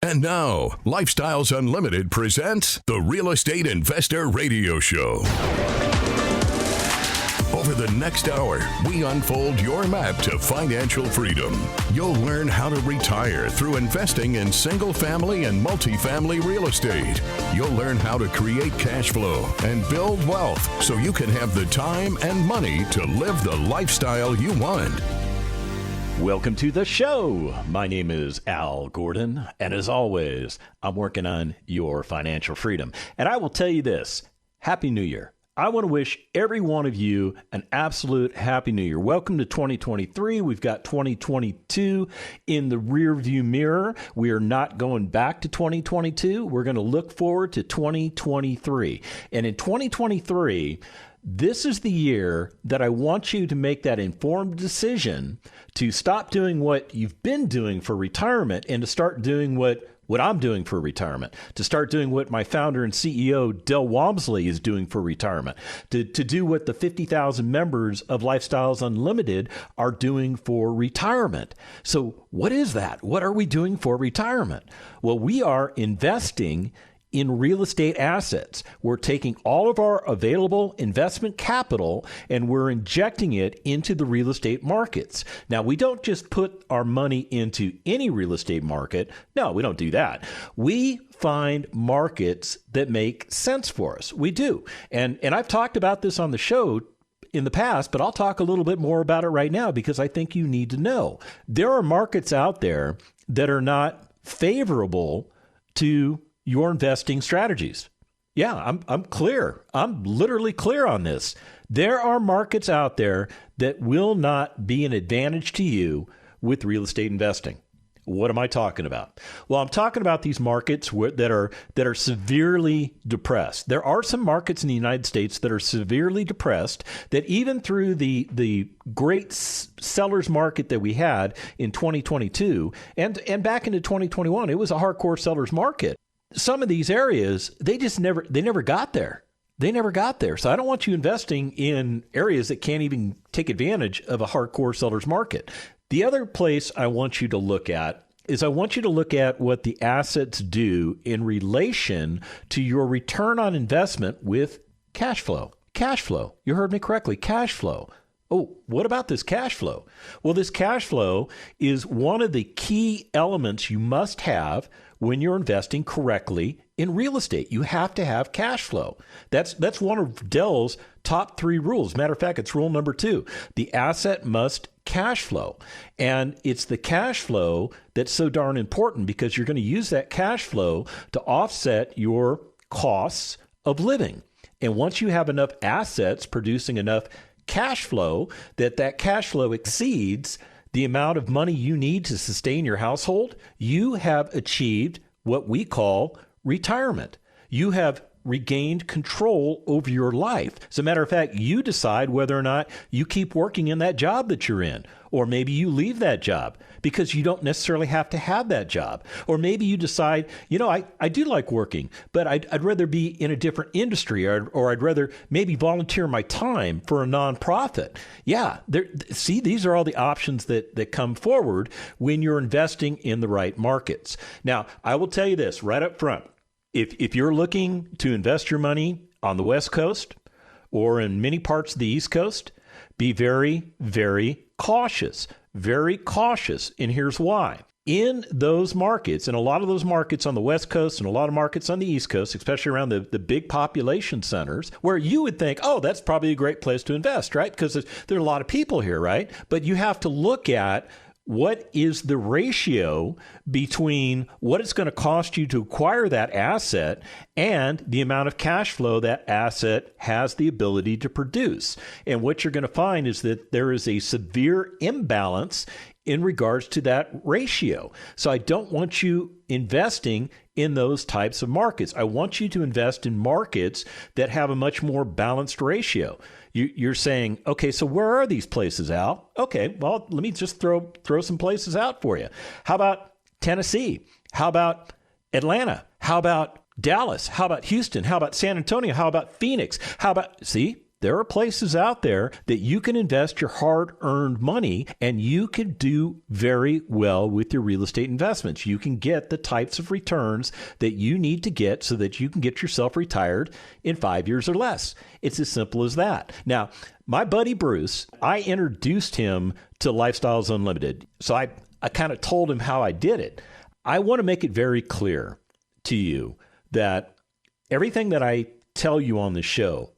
And now, Lifestyles Unlimited presents the Real Estate Investor Radio Show. Over the next hour, we unfold your map to financial freedom. You'll learn how to retire through investing in single family and multifamily real estate. You'll learn how to create cash flow and build wealth so you can have the time and money to live the lifestyle you want. Welcome to the show. My name is Al Gordon, and as always, I'm working on your financial freedom. And I will tell you this, Happy New Year. I want to wish every one of you an absolute Happy New Year. Welcome to 2023. We've got 2022 in the rearview mirror. We are not going back to 2022. We're going to look forward to 2023. And in 2023, this is the year that I want you to make that informed decision to stop doing what you've been doing for retirement and to start doing what I'm doing for retirement, to start doing what my founder and CEO, Del Walmsley, is doing for retirement, to do what the 50,000 members of Lifestyles Unlimited are doing for retirement. So what is that? What are we doing for retirement? Well, we are investing in real estate assets. We're taking all of our available investment capital and we're injecting it into the real estate markets. Now, we don't just put our money into any real estate market. No, we don't do that. We find markets that make sense for us. We do. And I've talked about this on the show in the past, but I'll talk a little bit more about it right now because I think you need to know. There are markets out there that are not favorable to your investing strategies. Yeah, I'm clear. I'm literally clear on this. There are markets out there that will not be an advantage to you with real estate investing. What am I talking about? Well, I'm talking about these markets that are severely depressed. There are some markets in the United States that are severely depressed that even through the great sellers market that we had in 2022 and back into 2021, it was a hardcore sellers market. Some of these areas, they never got there. They never got there. So I don't want you investing in areas that can't even take advantage of a hardcore seller's market. The other place I want you to look at is I want you to look at what the assets do in relation to your return on investment with cash flow. Cash flow. You heard me correctly. Cash flow. Oh, what about this cash flow? Well, this cash flow is one of the key elements you must have when you're investing correctly in real estate. You have to have cash flow. That's one of Dell's top 3 rules. Matter of fact, it's rule number 2. The asset must cash flow. And it's the cash flow that's so darn important because you're going to use that cash flow to offset your costs of living. And once you have enough assets producing enough cash flow, that cash flow exceeds the amount of money you need to sustain your household, you have achieved what we call retirement. You have regained control over your life. As a matter of fact, you decide whether or not you keep working in that job that you're in, or maybe you leave that job because you don't necessarily have to have that job. Or maybe you decide, I do like working, but I'd rather be in a different industry, or I'd rather maybe volunteer my time for a nonprofit. Yeah, see, these are all the options that come forward when you're investing in the right markets. Now, I will tell you this right up front. If you're looking to invest your money on the West Coast or in many parts of the East Coast, be very, very cautious. Very cautious. And here's why. In those markets, and a lot of those markets on the West Coast and a lot of markets on the East Coast, especially around the big population centers, where you would think, oh, that's probably a great place to invest, right? Because there are a lot of people here, right? But you have to look at what is the ratio between what it's going to cost you to acquire that asset and the amount of cash flow that asset has the ability to produce. And what you're going to find is that there is a severe imbalance in regards to that ratio. So I don't want you investing in those types of markets. I want you to invest in markets that have a much more balanced ratio. You're saying, okay, so where are these places, Al? Okay, well, let me just throw some places out for you. How about Tennessee? How about Atlanta? How about Dallas? How about Houston? How about San Antonio? How about Phoenix? How about, see, There are places out there that you can invest your hard-earned money, and you can do very well with your real estate investments. You can get the types of returns that you need to get so that you can get yourself retired in 5 years or less. It's as simple as that. Now, my buddy Bruce, I introduced him to Lifestyles Unlimited. So I kind of told him how I did it. I want to make it very clear to you that everything that I tell you on the show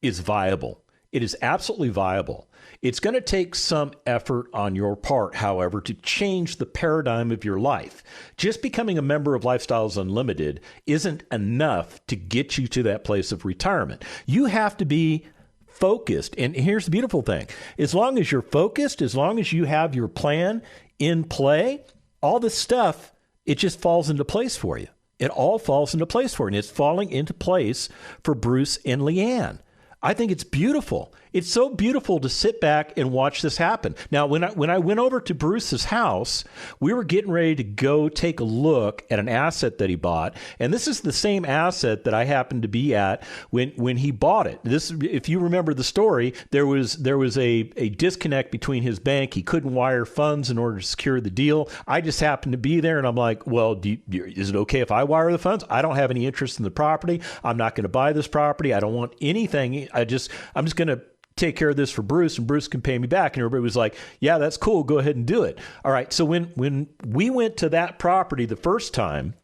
is viable. It is absolutely viable. It's going to take some effort on your part, however, to change the paradigm of your life. Just becoming a member of Lifestyles Unlimited isn't enough to get you to that place of retirement. You have to be focused. And here's the beautiful thing. As long as you're focused, as long as you have your plan in play, all this stuff, it just falls into place for you. It all falls into place for you. And it's falling into place for Bruce and Leanne. I think it's beautiful. It's so beautiful to sit back and watch this happen. Now, when I went over to Bruce's house, we were getting ready to go take a look at an asset that he bought. And this is the same asset that I happened to be at when he bought it. This, if you remember the story, there was a disconnect between his bank. He couldn't wire funds in order to secure the deal. I just happened to be there, and I'm like, well, is it okay if I wire the funds? I don't have any interest in the property. I'm not going to buy this property. I don't want anything. I'm just going to take care of this for Bruce, and Bruce can pay me back. And everybody was like, yeah, that's cool. Go ahead and do it. All right. So when we went to that property the first time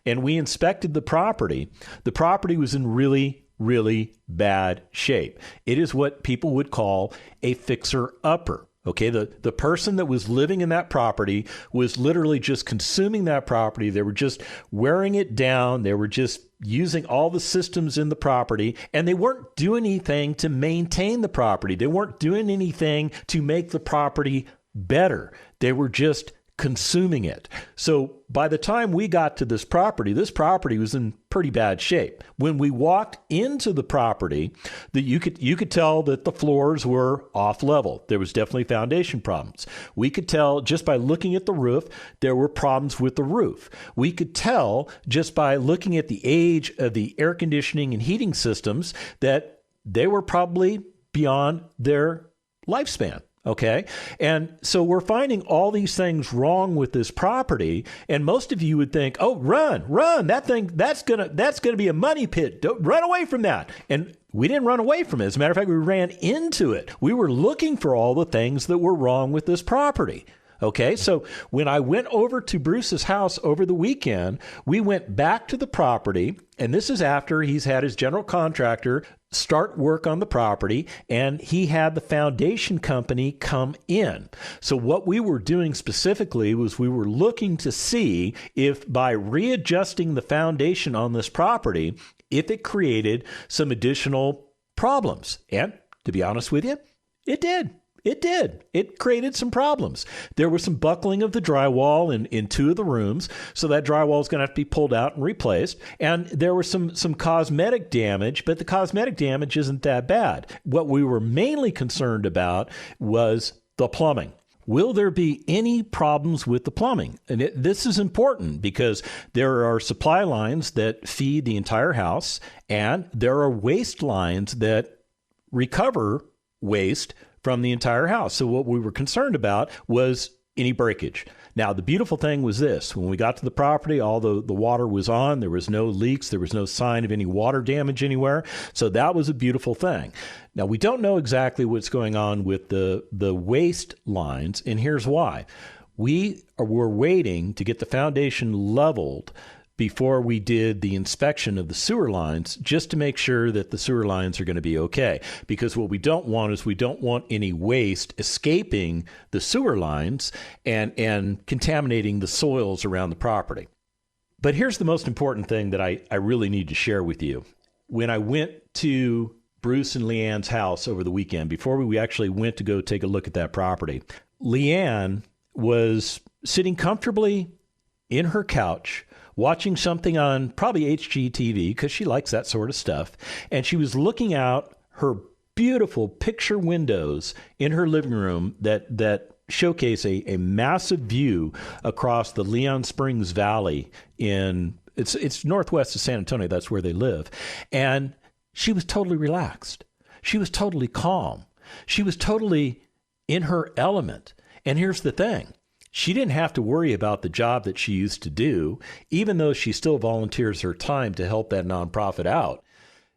and we inspected the property was in really, really bad shape. It is what people would call a fixer-upper. Okay, the person that was living in that property was literally just consuming that property. They were just wearing it down. They were just using all the systems in the property, and they weren't doing anything to maintain the property. They weren't doing anything to make the property better. They were just consuming it. So by the time we got to this property was in pretty bad shape. When we walked into the property, that you could tell that the floors were off level. There was definitely foundation problems. We could tell just by looking at the roof, there were problems with the roof. We could tell just by looking at the age of the air conditioning and heating systems that they were probably beyond their lifespan. Okay. And so we're finding all these things wrong with this property. And most of you would think, oh, run, that's going to be a money pit. Don't run away from that. And we didn't run away from it. As a matter of fact, we ran into it. We were looking for all the things that were wrong with this property. Okay, so when I went over to Bruce's house over the weekend, we went back to the property, and this is after he's had his general contractor start work on the property, and he had the foundation company come in. So what we were doing specifically was we were looking to see if by readjusting the foundation on this property, if it created some additional problems. And to be honest with you, it did. It did. It created some problems. There was some buckling of the drywall in two of the rooms, so that drywall is going to have to be pulled out and replaced. And there was some cosmetic damage, but the cosmetic damage isn't that bad. What we were mainly concerned about was the plumbing. Will there be any problems with the plumbing? And this is important because there are supply lines that feed the entire house, and there are waste lines that recover waste from the entire house. So what we were concerned about was any breakage. Now, the beautiful thing was this. When we got to the property, all the water was on. There was no leaks. There was no sign of any water damage anywhere. So that was a beautiful thing. Now, we don't know exactly what's going on with the waste lines, and here's why. We were waiting to get the foundation leveled before we did the inspection of the sewer lines, just to make sure that the sewer lines are going to be okay. Because what we don't want is we don't want any waste escaping the sewer lines and contaminating the soils around the property. But here's the most important thing that I really need to share with you. When I went to Bruce and Leanne's house over the weekend, before we actually went to go take a look at that property, Leanne was sitting comfortably in her couch, watching something on probably HGTV because she likes that sort of stuff. And she was looking out her beautiful picture windows in her living room that showcase a massive view across the Leon Springs Valley it's northwest of San Antonio. That's where they live. And she was totally relaxed. She was totally calm. She was totally in her element. And here's the thing. She didn't have to worry about the job that she used to do, even though she still volunteers her time to help that nonprofit out.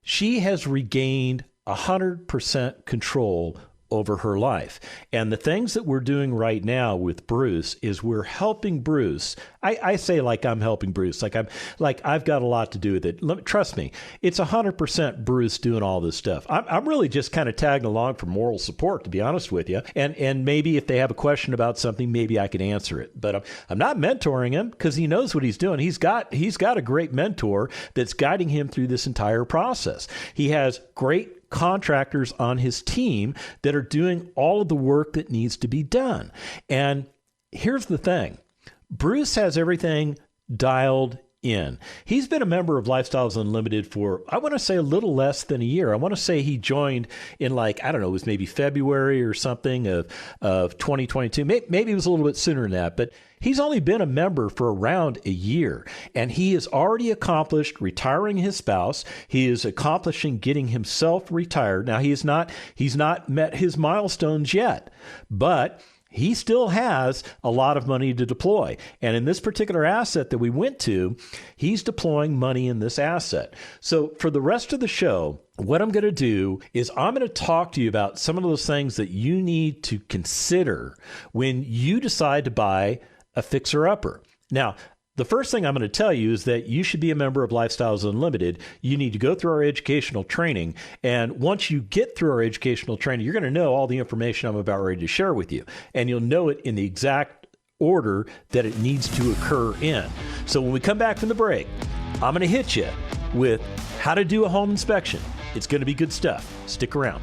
She has regained 100% control over her life. And the things that we're doing right now with Bruce is we're helping Bruce. I say like I'm helping Bruce, like I've got a lot to do with it. Trust me, it's 100% Bruce doing all this stuff. I'm really just kind of tagging along for moral support, to be honest with you. And maybe if they have a question about something, maybe I can answer it. But I'm not mentoring him because he knows what he's doing. He's got a great mentor that's guiding him through this entire process. He has great contractors on his team that are doing all of the work that needs to be done. And here's the thing. Bruce has everything dialed in. He's been a member of Lifestyles Unlimited for, I want to say, a little less than a year. I want to say he joined in it was maybe February or something of 2022. Maybe it was a little bit sooner than that, but he's only been a member for around a year, and he has already accomplished retiring his spouse. He is accomplishing getting himself retired. Now, he's not met his milestones yet, but he still has a lot of money to deploy. And in this particular asset that we went to, he's deploying money in this asset. So for the rest of the show, what I'm going to do is I'm going to talk to you about some of those things that you need to consider when you decide to buy a fixer-upper. Now, the first thing I'm going to tell you is that you should be a member of Lifestyles Unlimited. You need to go through our educational training. And once you get through our educational training, you're going to know all the information I'm about ready to share with you. And you'll know it in the exact order that it needs to occur in. So when we come back from the break, I'm going to hit you with how to do a home inspection. It's going to be good stuff. Stick around.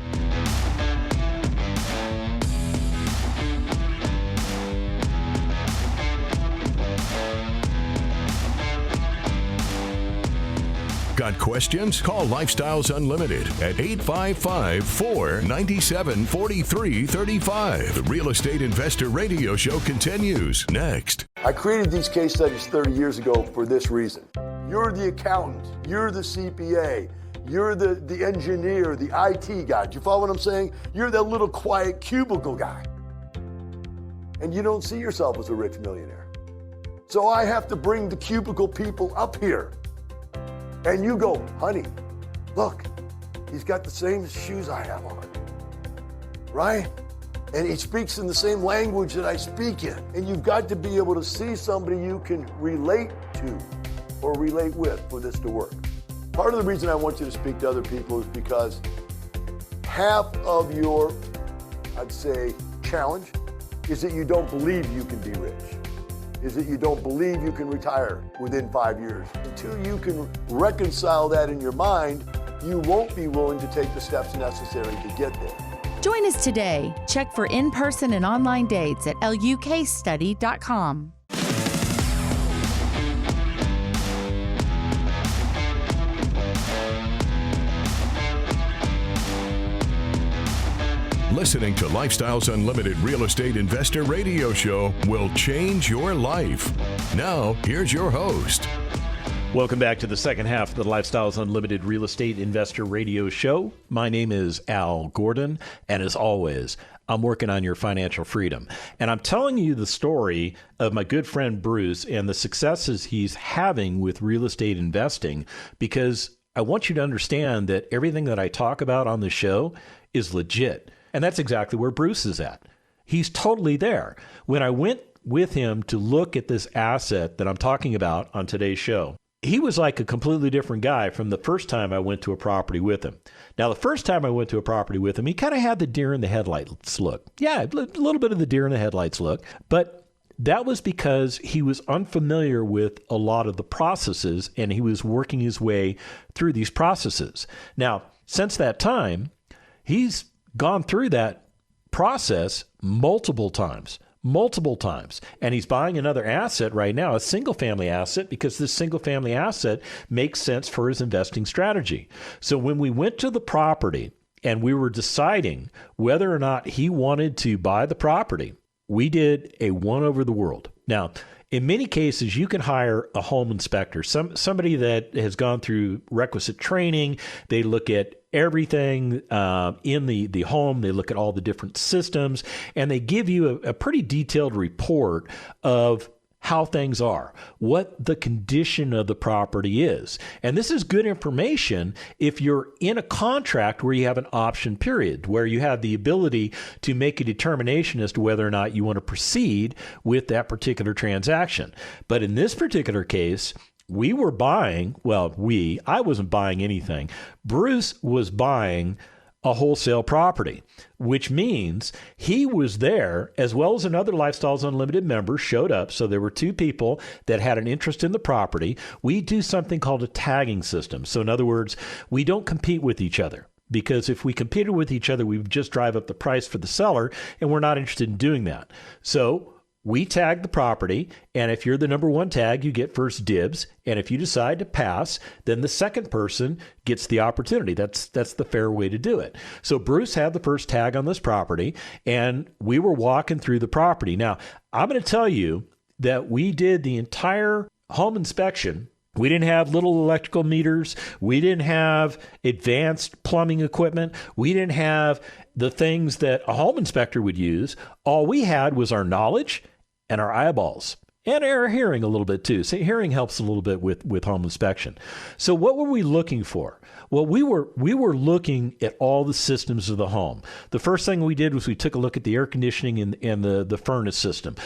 Got questions? Call Lifestyles Unlimited at 855-497-4335. The Real Estate Investor Radio Show continues next. I created these case studies 30 years ago for this reason. You're the accountant, you're the CPA, you're the engineer, the IT guy. Do you follow what I'm saying? You're that little quiet cubicle guy. And you don't see yourself as a rich millionaire. So I have to bring the cubicle people up here. And you go, honey, look, he's got the same shoes I have on, right? And he speaks in the same language that I speak in. And you've got to be able to see somebody you can relate to or relate with for this to work. Part of the reason I want you to speak to other people is because half of your, I'd say, challenge is that you don't believe you can be rich. Is that you don't believe you can retire within 5 years. Until you can reconcile that in your mind, you won't be willing to take the steps necessary to get there. Join us today. Check for in-person and online dates at lukstudy.com. Listening to Lifestyles Unlimited Real Estate Investor Radio Show will change your life. Now, here's your host. Welcome back to the second half of the Lifestyles Unlimited Real Estate Investor Radio Show. My name is Al Gordon, and as always, I'm working on your financial freedom. And I'm telling you the story of my good friend Bruce and the successes he's having with real estate investing because I want you to understand that everything that I talk about on the show is legit. And that's exactly where Bruce is at. He's totally there. When I went with him to look at this asset that I'm talking about on today's show, he was like a completely different guy from the first time I went to a property with him. Now, the first time I went to a property with him, he kind of had the deer in the headlights look. Yeah, a little bit of the deer in the headlights look. But that was because he was unfamiliar with a lot of the processes, and he was working his way through these processes. Now, since that time, he's gone through that process multiple times. And he's buying another asset right now, a single family asset, because this single family asset makes sense for his investing strategy. So when we went to the property and we were deciding whether or not he wanted to buy the property, we did a one over the world. Now, In many cases, you can hire a home inspector, somebody that has gone through requisite training. They look at everything in the home. They look at all the different systems, and they give you a pretty detailed report of how things are, what the condition of the property is. And this is good information if you're in a contract where you have an option period, where you have the ability to make a determination as to whether or not you want to proceed with that particular transaction. But in this particular case, we were buying, I wasn't buying anything. Bruce was buying a wholesale property, which means he was there, as well as another Lifestyles Unlimited member showed up. So there were two people that had an interest in the property. We do something called a tagging system. So in other words, we don't compete with each other, because if we competed with each other, we would just drive up the price for the seller, and we're not interested in doing that. So we tag the property, and if you're the number one tag, you get first dibs. And if you decide to pass, then the second person gets the opportunity. That's the fair way to do it. So Bruce had the first tag on this property, and we were walking through the property. Now, I'm going to tell you that we did the entire home inspection. We didn't have little electrical meters. We didn't have advanced plumbing equipment. We didn't have the things that a home inspector would use. All we had was our knowledge and our eyeballs, and our hearing a little bit too. So hearing helps a little bit with home inspection. So what were we looking for? Well, we were looking at all the systems of the home. The first thing we did was we took a look at the air conditioning and the furnace system.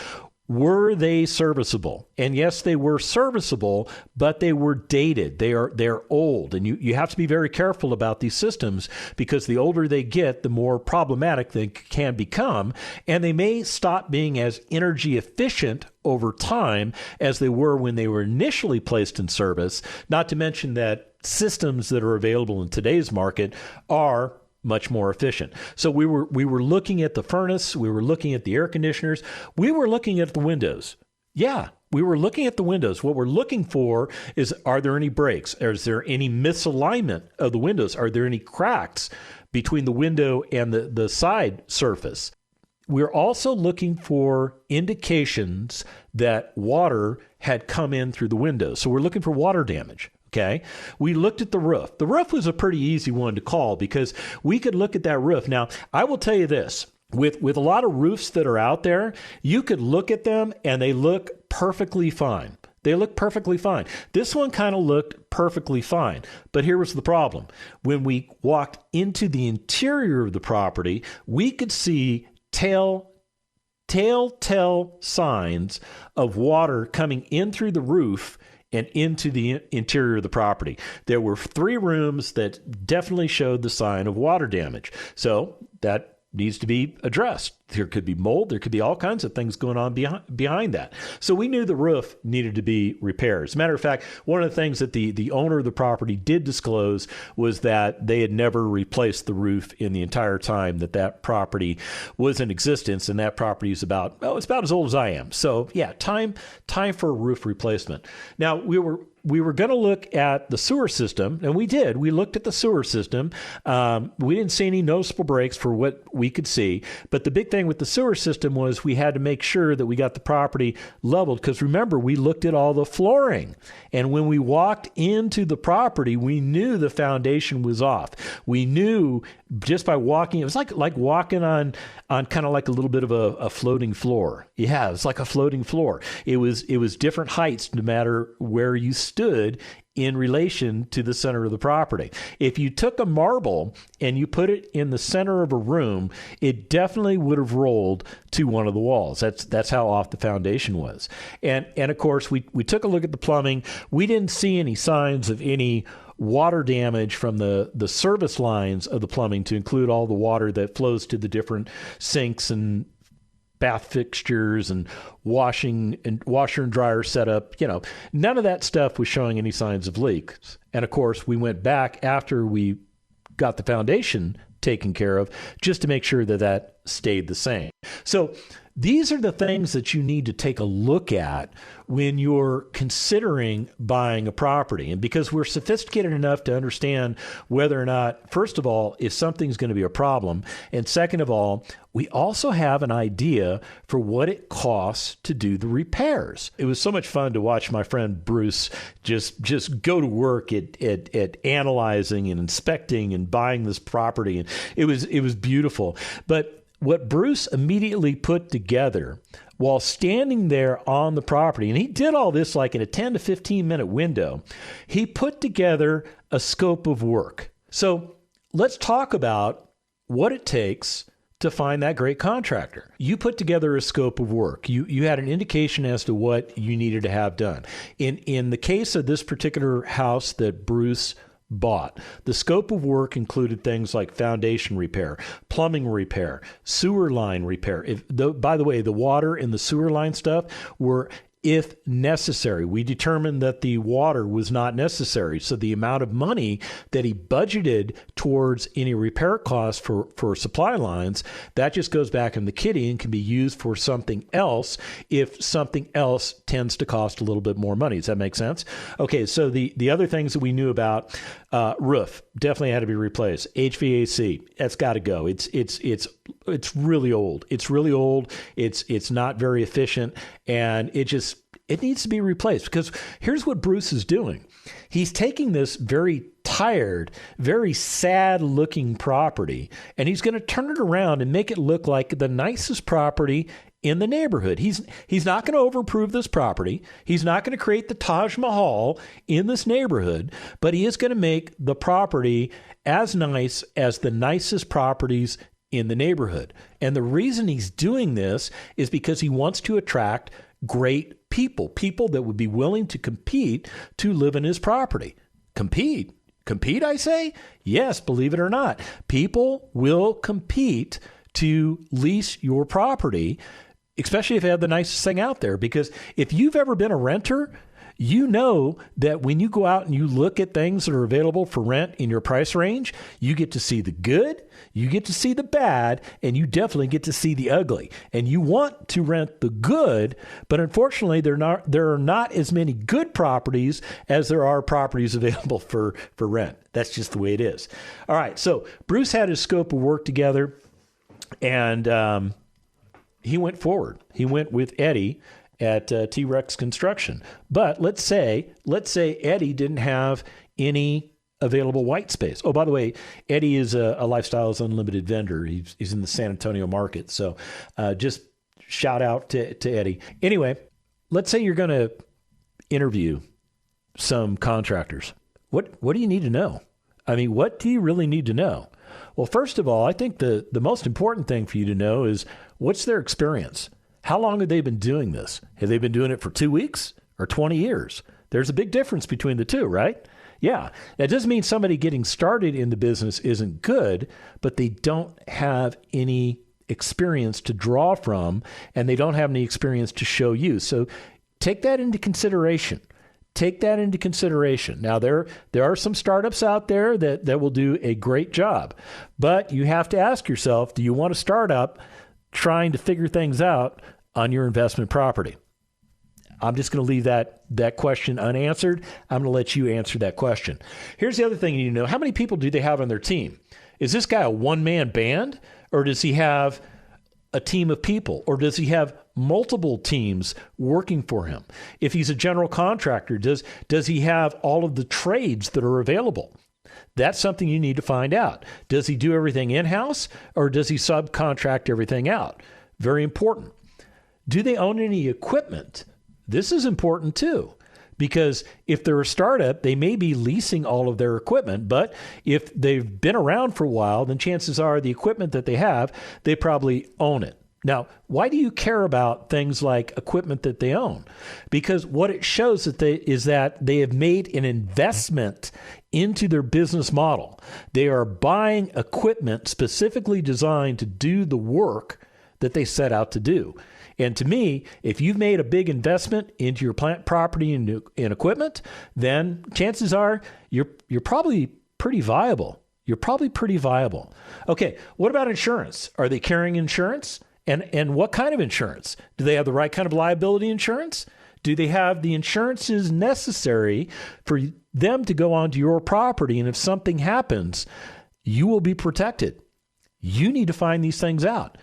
Were they serviceable? And yes, they were serviceable, but they were dated. They're old. And you have to be very careful about these systems, because the older they get, the more problematic they can become. And they may stop being as energy efficient over time as they were when they were initially placed in service. Not to mention that systems that are available in today's market are much more efficient. So we were looking at the furnace, we were looking at the air conditioners, we were looking at the windows. Yeah, we were looking at the windows. What we're looking for is, are there any breaks? Is there any misalignment of the windows? Are there any cracks between the window and the side surface? We're also looking for indications that water had come in through the windows. So we're looking for water damage. Okay. We looked at the roof. The roof was a pretty easy one to call, because we could look at that roof. Now, I will tell you this, with a lot of roofs that are out there, you could look at them and they look perfectly fine. They look perfectly fine. This one kind of looked perfectly fine. But here was the problem. When we walked into the interior of the property, we could see telltale signs of water coming in through the roof and into the interior of the property. There were 3 rooms that definitely showed the sign of water damage. So that needs to be addressed. There could be mold. There could be all kinds of things going on behind that. So we knew the roof needed to be repaired. As a matter of fact, one of the things that the owner of the property did disclose was that they had never replaced the roof in the entire time that property was in existence. And that property is it's about as old as I am. So yeah, time for a roof replacement. Now we were going to look at the sewer system, and we did. We looked at the sewer system. We didn't see any noticeable breaks for what we could see. But the big thing with the sewer system was we had to make sure that we got the property leveled, because remember, we looked at all the flooring. And when we walked into the property, we knew the foundation was off. We knew just by walking, it was like walking on kind of like a little bit of a floating floor. Yeah, it's like a floating floor. It was different heights no matter where you stood in relation to the center of the property. If you took a marble and you put it in the center of a room, it definitely would have rolled to one of the walls. That's how off the foundation was. And of course, we took a look at the plumbing. We didn't see any signs of any water damage from the service lines of the plumbing, to include all the water that flows to the different sinks and bath fixtures and washer and dryer setup. None of that stuff was showing any signs of leaks. And of course, we went back after we got the foundation taken care of, just to make sure that stayed the same. So These are the things that you need to take a look at when you're considering buying a property. And because we're sophisticated enough to understand whether or not, first of all, if something's going to be a problem, and second of all, we also have an idea for what it costs to do the repairs. It was so much fun to watch my friend Bruce just go to work at analyzing and inspecting and buying this property. And it was beautiful. But what Bruce immediately put together while standing there on the property, and he did all this like in a 10 to 15 minute window, he put together a scope of work. So let's talk about what it takes to find that great contractor. You put together a scope of work. You had an indication as to what you needed to have done. In the case of this particular house that Bruce bought, the scope of work included things like foundation repair, plumbing repair, sewer line repair. By the way, the water and the sewer line stuff were if necessary. We determined that the water was not necessary. So the amount of money that he budgeted towards any repair costs for supply lines, that just goes back in the kitty and can be used for something else if something else tends to cost a little bit more money. Does that make sense? Okay, so the other things that we knew about, roof definitely had to be replaced. HVAC, that's got to go. It's really old. It's really old. It's not very efficient, and it needs to be replaced, because here's what Bruce is doing. He's taking this very tired, very sad looking property, and he's going to turn it around and make it look like the nicest property in the neighborhood. He's not going to overprove this property. He's not going to create the Taj Mahal in this neighborhood, but he is going to make the property as nice as the nicest properties in the neighborhood. And the reason he's doing this is because he wants to attract great people that would be willing to compete to live in his property. Compete, I say? Yes, believe it or not. People will compete to lease your property, especially if you have the nicest thing out there. Because if you've ever been a renter, you know that when you go out and you look at things that are available for rent in your price range, you get to see the good, you get to see the bad, and you definitely get to see the ugly. And you want to rent the good, but unfortunately, there are not as many good properties as there are properties available for rent. That's just the way it is. All right, so Bruce had his scope of work together, and he went forward. He went with Eddie at T-Rex Construction. But let's say Eddie didn't have any available white space. Oh, by the way, Eddie is a Lifestyles Unlimited vendor. He's in the San Antonio market. So just shout out to Eddie. Anyway, let's say you're going to interview some contractors. What do you need to know? I mean, what do you really need to know? Well, first of all, I think the most important thing for you to know is what's their experience? How long have they been doing this? Have they been doing it for 2 weeks or 20 years? There's a big difference between the two, right? Yeah. That doesn't mean somebody getting started in the business isn't good, but they don't have any experience to draw from, and they don't have any experience to show you. So take that into consideration. Take that into consideration. Now, there are some startups out there that will do a great job, but you have to ask yourself, do you want to start up trying to figure things out on your investment property? I'm just going to leave that question unanswered. I'm going to let you answer that question. Here's the other thing you need to know. How many people do they have on their team? Is this guy a one-man band, or does he have a team of people, or does he have multiple teams working for him? If he's a general contractor, does he have all of the trades that are available? That's something you need to find out. Does he do everything in-house, or does he subcontract everything out? Very important. Do they own any equipment? This is important too, because if they're a startup, they may be leasing all of their equipment, but if they've been around for a while, then chances are the equipment that they have, they probably own it. Now, why do you care about things like equipment that they own? Because what it shows is that they have made an investment into their business model. They are buying equipment specifically designed to do the work that they set out to do. And to me, if you've made a big investment into your plant property and equipment, then chances are you're probably pretty viable. You're probably pretty viable. Okay, what about insurance? Are they carrying insurance? And what kind of insurance? Do they have the right kind of liability insurance? Do they have the insurances necessary for them to go onto your property? And if something happens, you will be protected. You need to find these things out.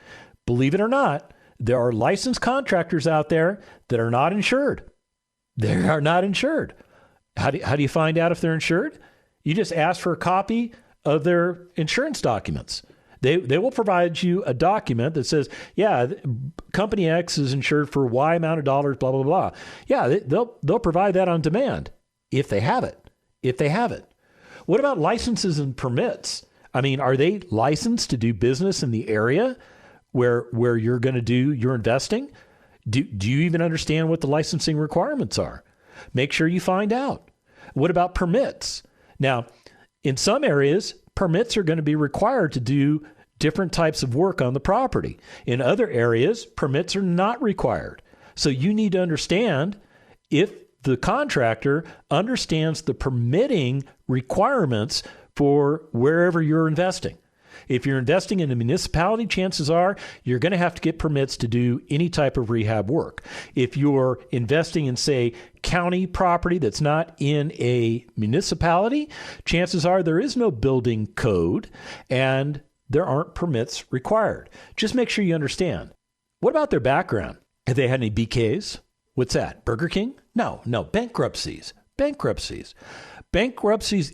Believe it or not, there are licensed contractors out there that are not insured. They are not insured. How do you find out if they're insured? You just ask for a copy of their insurance documents. They will provide you a document that says, yeah, company X is insured for Y amount of dollars, blah, blah, blah. Yeah, they'll provide that on demand if they have it. If they have it. What about licenses and permits? I mean, are they licensed to do business in the area where you're going to do your investing? Do you even understand what the licensing requirements are? Make sure you find out. What about permits? Now, in some areas, permits are going to be required to do different types of work on the property. In other areas, permits are not required. So you need to understand if the contractor understands the permitting requirements for wherever you're investing. If you're investing in a municipality, chances are you're going to have to get permits to do any type of rehab work. If you're investing in, say, county property that's not in a municipality, chances are there is no building code and there aren't permits required. Just make sure you understand. What about their background? Have they had any BKs? What's that? Burger King? No, bankruptcies. Bankruptcies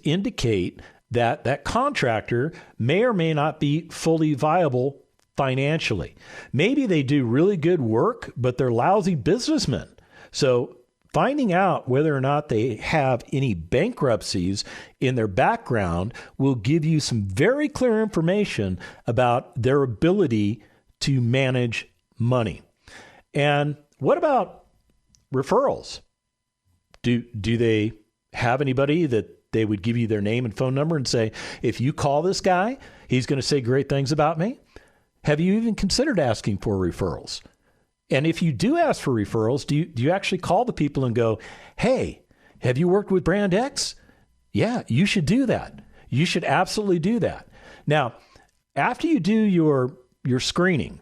indicate that contractor may or may not be fully viable financially. Maybe they do really good work, but they're lousy businessmen. So finding out whether or not they have any bankruptcies in their background will give you some very clear information about their ability to manage money. And what about referrals? Do they have anybody that they would give you their name and phone number and say, if you call this guy, he's going to say great things about me? Have you even considered asking for referrals? And if you do ask for referrals, do you actually call the people and go, hey, have you worked with Brand X? Yeah, you should do that. You should absolutely do that. Now, after you do your screening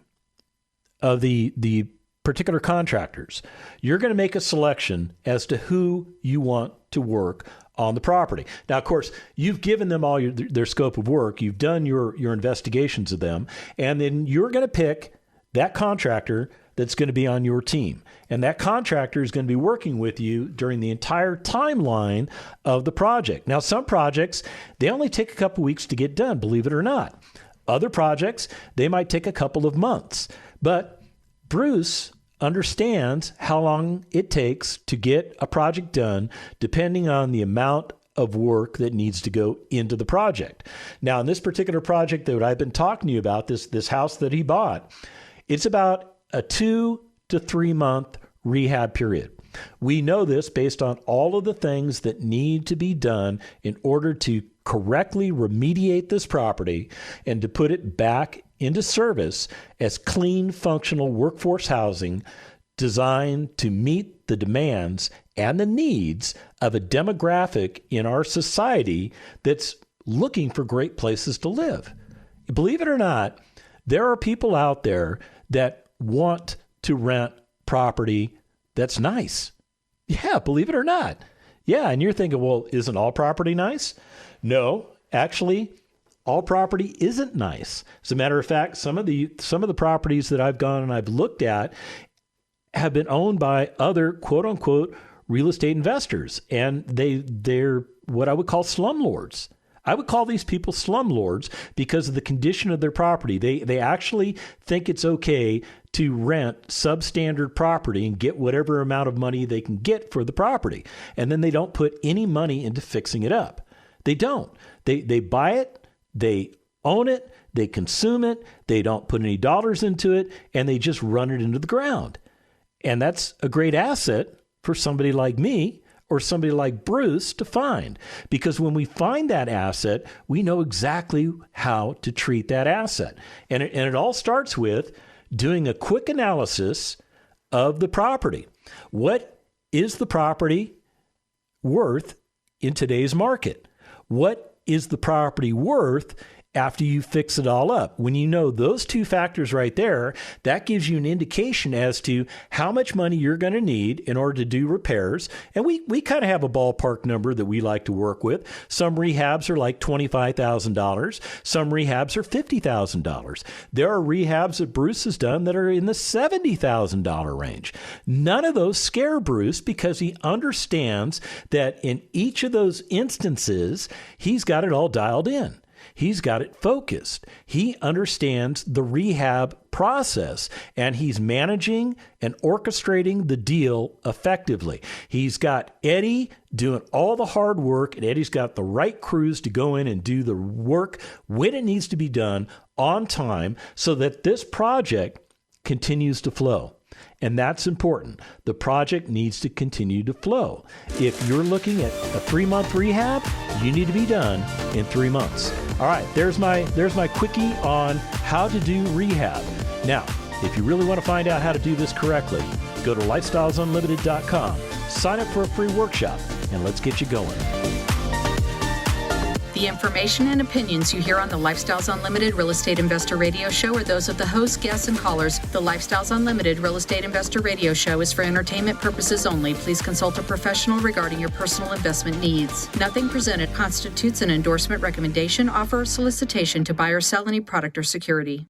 of the particular contractors, you're going to make a selection as to who you want to work on the property. Now, of course, you've given them all their scope of work. You've done your investigations of them, and then you're going to pick that contractor that's going to be on your team. And that contractor is going to be working with you during the entire timeline of the project. Now, some projects, they only take a couple weeks to get done, believe it or not. Other projects, they might take a couple of months. But Bruce understands how long it takes to get a project done, depending on the amount of work that needs to go into the project. Now, in this particular project that I've been talking to you about, this house that he bought, it's about a 2 to 3 month rehab period. We know this based on all of the things that need to be done in order to correctly remediate this property and to put it back into service as clean, functional workforce housing designed to meet the demands and the needs of a demographic in our society that's looking for great places to live. Believe it or not, there are people out there that want to rent property that's nice. Yeah, believe it or not. Yeah, and you're thinking, well, isn't all property nice? No, actually, all property isn't nice. As a matter of fact, some of the properties that I've gone and I've looked at have been owned by other quote unquote real estate investors, and they're what I would call slumlords. I would call these people slumlords because of the condition of their property. They actually think it's okay to rent substandard property and get whatever amount of money they can get for the property. And then they don't put any money into fixing it up. They don't. They buy it, they own it, they consume it, they don't put any dollars into it, and they just run it into the ground. And that's a great asset for somebody like me or somebody like Bruce to find. Because when we find that asset, we know exactly how to treat that asset. And it all starts with doing a quick analysis of the property. What is the property worth in today's market? What is the property worth after you fix it all up. When you know those two factors right there, that gives you an indication as to how much money you're going to need in order to do repairs. And we kind of have a ballpark number that we like to work with. Some rehabs are like $25,000. Some rehabs are $50,000. There are rehabs that Bruce has done that are in the $70,000 range. None of those scare Bruce because he understands that in each of those instances, he's got it all dialed in. He's got it focused. He understands the rehab process, and he's managing and orchestrating the deal effectively. He's got Eddie doing all the hard work, and Eddie's got the right crews to go in and do the work when it needs to be done on time so that this project continues to flow. And that's important. The project needs to continue to flow. If you're looking at a 3-month rehab, you need to be done in 3 months. All right, there's my quickie on how to do rehab. Now, if you really want to find out how to do this correctly, go to lifestylesunlimited.com, sign up for a free workshop, and let's get you going. The information and opinions you hear on the Lifestyles Unlimited Real Estate Investor Radio Show are those of the hosts, guests, and callers. The Lifestyles Unlimited Real Estate Investor Radio Show is for entertainment purposes only. Please consult a professional regarding your personal investment needs. Nothing presented constitutes an endorsement, recommendation, offer, or solicitation to buy or sell any product or security.